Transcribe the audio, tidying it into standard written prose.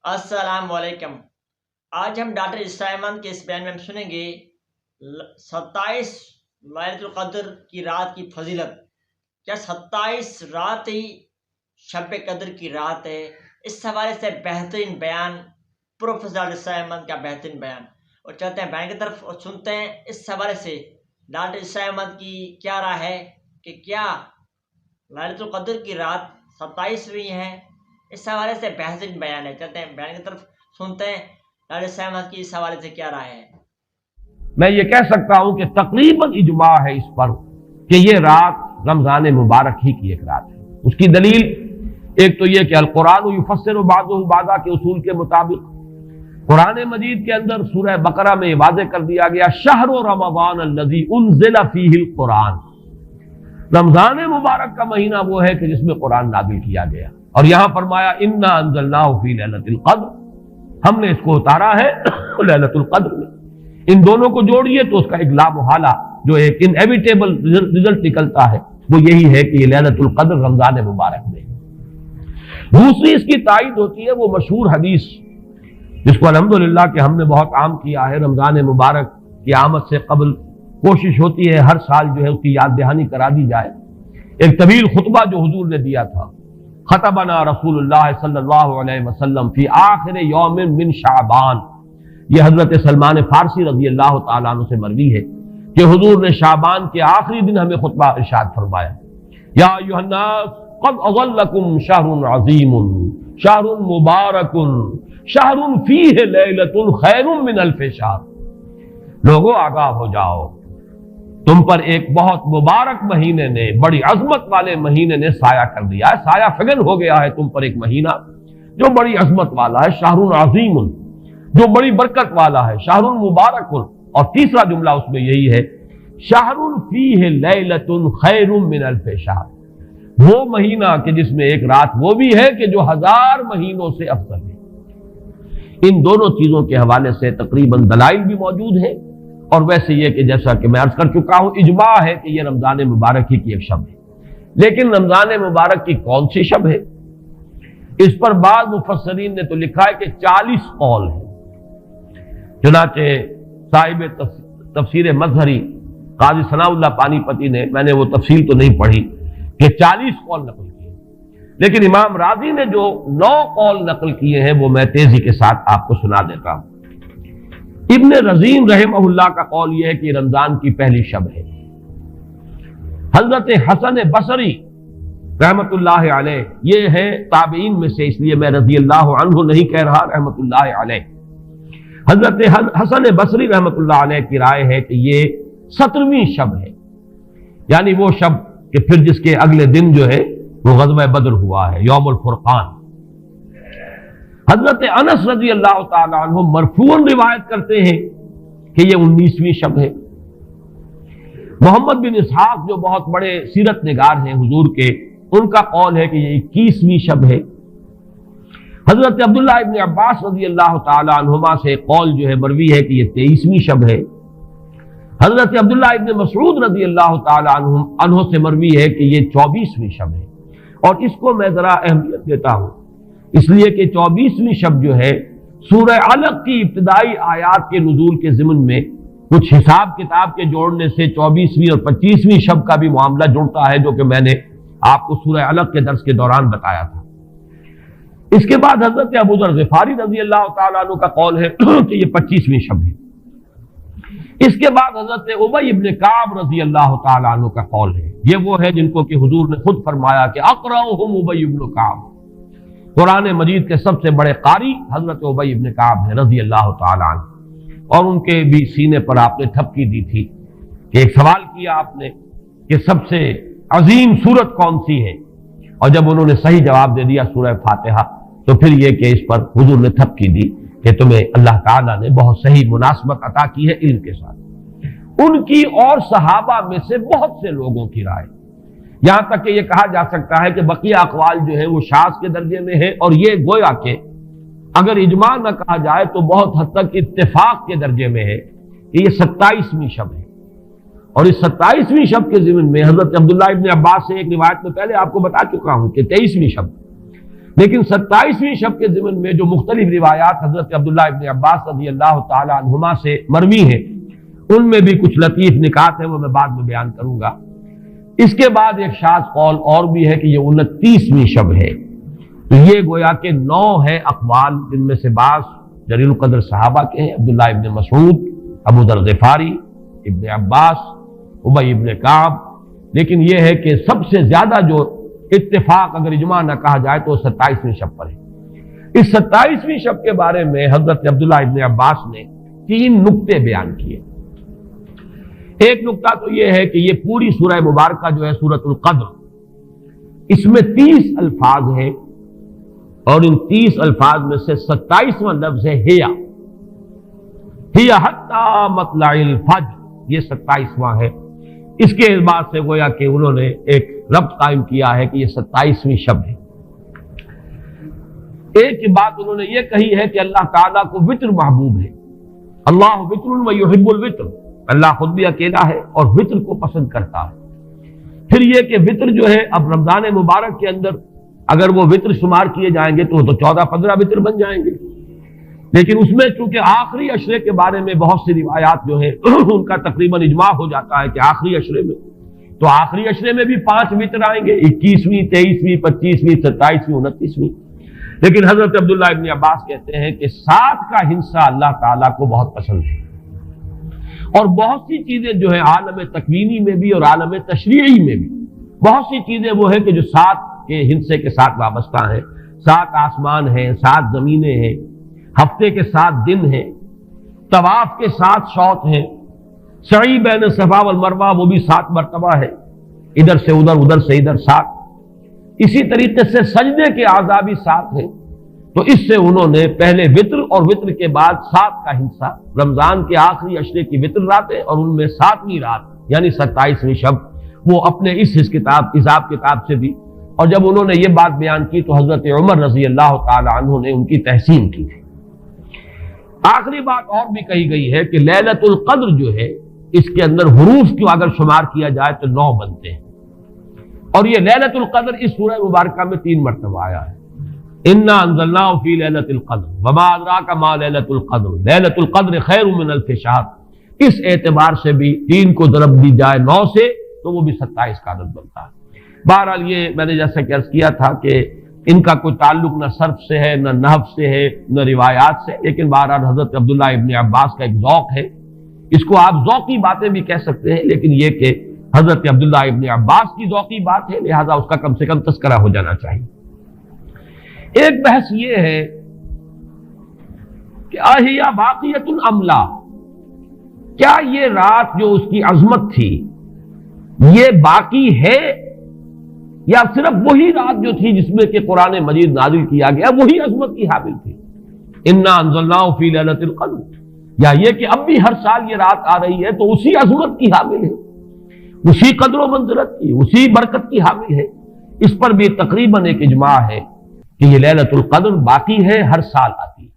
السلام علیکم۔ آج ہم ڈاکٹر اسرائیل احمد کے اس بیان میں ہم سنیں گے 27 ليلة القدر کی رات کی فضیلت۔ کیا 27 رات ہی شب قدر کی رات ہے؟ اس حوالے سے بہترین بیان پروفیسر ڈاکٹر اسرائیل احمد کا بہترین بیان، اور چلتے ہیں بیان کی طرف اور سنتے ہیں اس حوالے سے ڈاکٹر اسرائیل احمد کی کیا رائے ہے کہ کیا ليلة القدر کی رات 27ویں ہے۔ اس حوالے سے بہترین بیان ہے، چلتے ہیں بیان کی طرف سنتے ہیں ڈاکٹر اسرائیل احمد کی اس حوالے سے کیا رائے ہے۔ میں یہ کہہ سکتا ہوں کہ تقریباً اجماع ہے اس پر کہ یہ رات رمضان مبارک ہی کی ایک رات ہے۔ اس کی دلیل ایک تو یہ کہ القرآن یفسر بعضہ بعضا کے اصول کے مطابق قرآن مجید کے اندر سورہ بقرہ میں واضح کر دیا گیا شہر رمضان الذی انزل فیہ القرآن، رمضان مبارک کا مہینہ وہ ہے کہ جس میں قرآن نازل کیا گیا، اور یہاں فرمایا انا انزلناہ فی لیلۃ القدر، ہم نے اس کو اتارا ہے لیلۃ القدر میں۔ ان دونوں کو جوڑیے تو اس کا ایک لا محالہ جو ایک انیویٹیبل رزلٹ نکلتا ہے وہ یہی ہے کہ یہ لیلۃ القدر رمضان مبارک میں۔ دوسری اس کی تائید ہوتی ہے وہ مشہور حدیث جس کو الحمدللہ کہ ہم نے بہت عام کیا ہے، رمضان مبارک کی آمد سے قبل کوشش ہوتی ہے ہر سال جو ہے اس کی یاد دہانی کرا دی جائے۔ ایک طویل خطبہ جو حضور نے دیا تھا، خطبنا رسول اللہ صلی اللہ علیہ وسلم فی آخر یوم من شعبان، یہ حضرت سلمان فارسی رضی اللہ تعالیٰ عنہ سے مروی ہے کہ حضور نے شعبان کے آخری دن ہمیں خطبہ ارشاد فرمایا، یا ایھا الناس قد اظلکم شہر عظیم شہر مبارک شہر فیہ لیلۃ خیر من الف شہر، لوگوں آگاہ ہو جاؤ، تم پر ایک بہت مبارک مہینے نے، بڑی عظمت والے مہینے نے سایہ کر دیا ہے، سایہ فگن ہو گیا ہے تم پر ایک مہینہ جو بڑی عظمت والا ہے، شہر عظیم جو بڑی برکت والا ہے، شہر مبارک، اور تیسرا جملہ اس میں یہی ہے شہر فیہ لیلۃ خیر من الف شہر، وہ مہینہ کہ جس میں ایک رات وہ بھی ہے کہ جو 1000 مہینوں سے افضل ہے۔ ان دونوں چیزوں کے حوالے سے تقریباً دلائل بھی موجود ہیں، اور ویسے یہ کہ جیسا کہ میں عرض کر چکا ہوں اجماع ہے کہ یہ رمضان مبارک ہی کی ایک شب ہے۔ لیکن رمضان مبارک کی کون سی شب ہے؟ اس پر بعض مفسرین نے تو لکھا ہے کہ 40 قول ہیں۔ چنانچہ صاحب تفسیر مظہری قاضی ثناء اللہ پانی پتی نے، میں نے وہ تفصیل تو نہیں پڑھی، کہ 40 قول نقل کیے، لیکن امام راضی نے جو 9 قول نقل کیے ہیں وہ میں تیزی کے ساتھ آپ کو سنا دیتا ہوں۔ ابن رزین رحمہ اللہ کا قول یہ ہے کہ رمضان کی پہلی شب ہے۔ حضرت حسن بصری رحمت اللہ علیہ، یہ ہے تابعین میں سے، اس لیے میں رضی اللہ عنہ نہیں کہہ رہا، رحمت اللہ علیہ، حضرت حسن بصری رحمت اللہ علیہ کی رائے ہے کہ یہ 17ویں شب ہے، یعنی وہ شب کہ پھر جس کے اگلے دن جو ہے وہ غزوہ بدر ہوا ہے، یوم الفرقان۔ حضرت انس رضی اللہ تعالیٰ عنہ مرفوعاً روایت کرتے ہیں کہ یہ 19ویں شب ہے۔ محمد بن اسحاق جو بہت بڑے سیرت نگار ہیں حضور کے، ان کا قول ہے کہ یہ 21ویں شب ہے۔ حضرت عبداللہ ابن عباس رضی اللہ تعالیٰ عنہما سے قول جو ہے مروی ہے کہ یہ 23ویں شب ہے۔ حضرت عبداللہ ابن مسعود رضی اللہ تعالیٰ عنہ سے مروی ہے کہ یہ 24ویں شب ہے، اور اس کو میں ذرا اہمیت دیتا ہوں اس لیے کہ 24ویں شب جو ہے سورہ علق کی ابتدائی آیات کے نزول کے ضمن میں کچھ حساب کتاب کے جوڑنے سے 24ویں اور 25ویں شب کا بھی معاملہ جڑتا ہے، جو کہ میں نے آپ کو سورہ علق کے درس کے دوران بتایا تھا۔ اس کے بعد حضرت ابو ذر غفاری رضی اللہ تعالیٰ عنہ کا قول ہے کہ یہ 25ویں شب ہے۔ اس کے بعد حضرت ابی ابن کعب رضی اللہ تعالیٰ عنہ کا قول ہے، یہ وہ ہے جن کو کہ حضور نے خود فرمایا کہ اقرأہم ابی ابن کعب، قرآن مجید کے سب سے بڑے قاری حضرت ابی ابن کعب ہیں رضی اللہ تعالیٰ عنہ، اور ان کے بھی سینے پر آپ نے تھپکی دی تھی کہ ایک سوال کیا آپ نے کہ سب سے عظیم سورت کون سی ہے، اور جب انہوں نے صحیح جواب دے دیا سورہ فاتحہ، تو پھر یہ کہ اس پر حضور نے تھپکی دی کہ تمہیں اللہ تعالیٰ نے بہت صحیح مناسبت عطا کی ہے علم کے ساتھ۔ ان کی اور صحابہ میں سے بہت سے لوگوں کی رائے، یہاں تک کہ یہ کہا جا سکتا ہے کہ بقیہ اقوال جو ہے وہ شاذ کے درجے میں ہے، اور یہ گویا کہ اگر اجماع نہ کہا جائے تو بہت حد تک اتفاق کے درجے میں ہے کہ یہ 27ویں شب ہے۔ اور اس 27ویں شب کے ضمن میں حضرت عبداللہ ابن عباس سے ایک روایت میں پہلے آپ کو بتا چکا ہوں کہ 23ویں شب، لیکن 27ویں شب کے ضمن میں جو مختلف روایات حضرت عبداللہ ابن عباس رضی اللہ تعالی عنہما سے مروی ہیں، ان میں بھی کچھ لطیف نکات ہیں، وہ میں بعد میں بیان کروں گا۔ اس کے بعد ایک شاذ قول اور بھی ہے کہ یہ 29ویں شب ہے۔ تو یہ گویا کہ 9 ہے اقوال، جن میں سے بعض جلیل القدر صحابہ کے ہیں، عبداللہ ابن مسعود، ابو ذر غفاری، ابن عباس، ابی ابن کعب، لیکن یہ ہے کہ سب سے زیادہ جو اتفاق اگر اجماع نہ کہا جائے تو 27ویں شب پر ہے۔ اس 27ویں شب کے بارے میں حضرت عبداللہ ابن عباس نے 3 نکتے بیان کیے۔ ایک نکتہ تو یہ ہے کہ یہ پوری سورہ مبارکہ جو ہے سورۃ القدر، اس میں 30 الفاظ ہیں، اور ان 30 الفاظ میں سے 27واں لفظ ہے ہیا حتی مطلع الفجر، یہ 27واں ہے۔ اس کے اعتبار سے گویا کہ انہوں نے ایک ربط قائم کیا ہے کہ یہ 27ویں شب ہے۔ ایک بات انہوں نے یہ کہی ہے کہ اللہ تعالیٰ کو وطر محبوب ہے، اللہ وطر و یحب الوطر، اللہ خود بھی اکیلا ہے اور وطر کو پسند کرتا ہے۔ پھر یہ کہ وطر جو ہے اب رمضان مبارک کے اندر اگر وہ وطر شمار کیے جائیں گے تو 14-15 وطر بن جائیں گے، لیکن اس میں چونکہ آخری عشرے کے بارے میں بہت سی روایات جو ہیں ان کا تقریباً اجماع ہو جاتا ہے کہ آخری عشرے میں، تو آخری عشرے میں بھی 5 وطر آئیں گے، 21ویں، 23ویں، 25ویں، 27ویں، 29ویں۔ لیکن حضرت عبداللہ ابن عباس کہتے ہیں کہ 7 کا ہنسہ اللہ تعالیٰ کو بہت پسند ہے، اور بہت سی چیزیں جو ہیں عالم تکوینی میں بھی اور عالم تشریعی میں بھی بہت سی چیزیں وہ ہیں کہ جو 7 کے ہنسے کے ساتھ وابستہ ہیں۔ 7 آسمان ہیں، 7 زمینیں ہیں، ہفتے کے 7 دن ہیں، طواف کے 7 شوط ہیں، سعی بین صفا والمروہ وہ بھی 7 مرتبہ ہے، ادھر سے ادھر، ادھر سے ادھر 7۔ اسی طریقے سے سجدے کے اعضاء بھی 7 ہیں۔ تو اس سے انہوں نے پہلے وطر اور وطر کے بعد 7 کا ہنسہ، رمضان کے آخری عشرے کی وطر راتیں اور ان میں 7ویں رات یعنی 27ویں شب، وہ اپنے اس حساب کتاب سے بھی، اور جب انہوں نے یہ بات بیان کی تو حضرت عمر رضی اللہ تعالی عنہ نے ان کی تحسین کی تھی۔ آخری بات اور بھی کہی گئی ہے کہ لیلۃ القدر جو ہے اس کے اندر حروف کو اگر شمار کیا جائے تو 9 بنتے ہیں، اور یہ لیلۃ القدر اس سورہ مبارکہ میں 3 مرتبہ آیا ہے۔ انا انزلناہ فی لیلۃ القدر وما ادراک ما لیلۃ القدر لیلۃ القدر خیر من الف شہر۔ اس اعتبار سے بھی 3 کو ضرب دی جائے 9 سے تو وہ بھی 27 کا عدد بنتا ہے۔ بہرحال یہ میں نے جیسا کہ عرض کیا تھا کہ ان کا کوئی تعلق نہ صرف سے ہے، نہ نحو سے ہے، نہ روایات سے، لیکن بہرحال حضرت عبداللہ ابن عباس کا ایک ذوق ہے، اس کو آپ ذوقی باتیں بھی کہہ سکتے ہیں، لیکن یہ کہ حضرت عبداللہ ابن عباس کی ذوقی بات ہے، لہذا اس کا کم سے کم تذکرہ ہو جانا چاہیے۔ ایک بحث یہ ہے کہ اہیا باقیۃ ام لا، کیا یہ رات جو اس کی عظمت تھی یہ باقی ہے، یا صرف وہی رات جو تھی جس میں کہ قرآن مجید نازل کیا گیا وہی عظمت کی حامل تھی؟ انا انزلناہ فی لیلۃ القدر، یا یہ کہ اب بھی ہر سال یہ رات آ رہی ہے تو اسی عظمت کی حامل ہے، اسی قدر و منزلت کی، اسی برکت کی حامل ہے؟ اس پر بھی تقریباً ایک اجماع ہے کہ یہ لیلۃ القدر باقی ہے، ہر سال آتی ہے۔